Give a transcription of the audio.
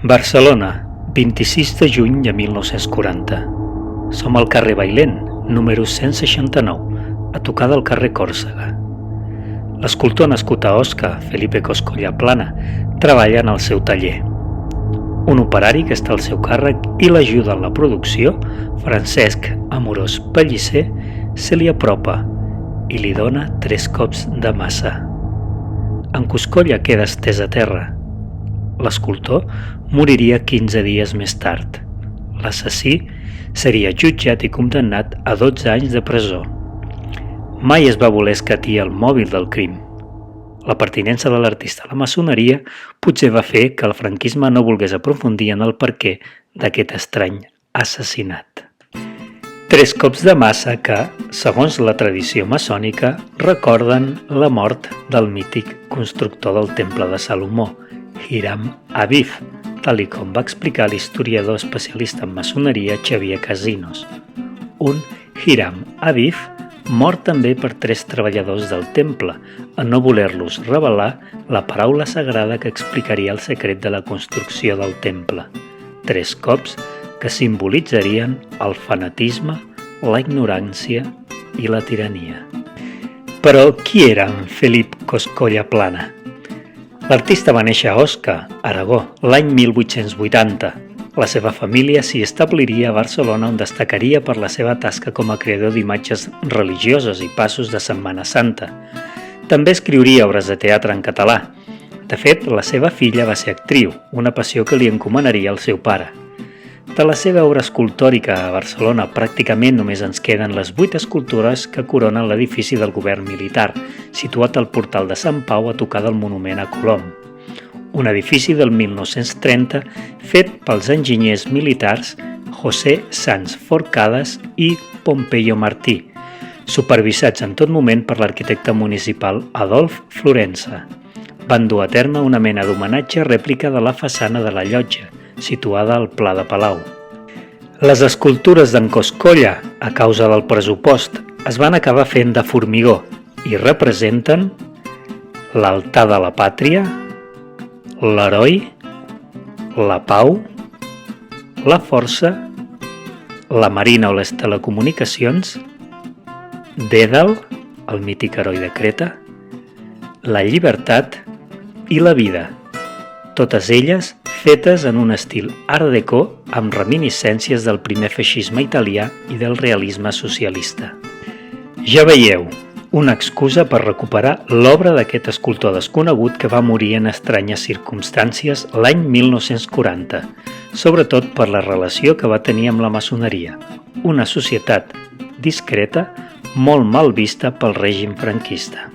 Barcelona, 26 de juny de 1940. Som al carrer Bailén, número 169, a tocar del carrer Còrsega. L'escultor nascut a Osca, Felipe Coscolla Plana, treballa en el seu taller. Un operari que està al seu càrrec i l'ajuda en la producció, Francesc Amorós Pellicer, se li apropa i li dona 3 cops de massa. En Coscolla queda estès a terra. L'escultor moriria 15 dies més tard. L'assassí seria jutjat i condemnat a 12 anys de presó. Mai es va voler escatir el mòbil del crim. La pertinença de l'artista a la maçoneria potser va fer que el franquisme no volgués aprofundir en el perquè d'aquest estrany assassinat. 3 cops de massa que, segons la tradició maçònica, recorden la mort del mític constructor del Temple de Salomó, Hiram Aviv, tal com va explicar l'historiador especialista en maçoneria Xavier Casinos. Un Hiram Aviv mort també per 3 treballadors del temple, en no voler-los revelar la paraula sagrada que explicaria el secret de la construcció del temple. 3 cops que simbolitzarien el fanatisme, la ignorància i la tirania. Però qui era en Felip Coscolla Plana? L'artista va néixer a Osca, Aragó, l'any 1880. La seva família s'hi establiria a Barcelona, on destacaria per la seva tasca com a creador d'imatges religioses i passos de Setmana Santa. També escriuria obres de teatre en català. De fet, la seva filla va ser actriu, una passió que li encomanaria el seu pare. De la seva obra escultòrica a Barcelona pràcticament només ens queden les 8 escultures que coronen l'edifici del govern militar, situat al portal de Sant Pau a tocar del monument a Colom. Un edifici del 1930 fet pels enginyers militars José Sanz Forcades i Pompeyo Martí, supervisats en tot moment per l'arquitecte municipal Adolf Florença. Van dur a terme una mena d'homenatge rèplica de la façana de la llotja, situada al Pla de Palau. Les escultures d'en Coscolla, a causa del pressupost, es van acabar fent de formigó i representen l'altar de la pàtria, l'heroi, la pau, la força, la marina o les telecomunicacions, Dèdal, el mític heroi de Creta, la llibertat i la vida, totes elles fetes en un estil art déco amb reminiscències del primer feixisme italià i del realisme socialista. Ja veieu, una excusa per recuperar l'obra d'aquest escultor desconegut que va morir en estranyes circumstàncies l'any 1940, sobretot per la relació que va tenir amb la maçoneria, una societat discreta molt mal vista pel règim franquista.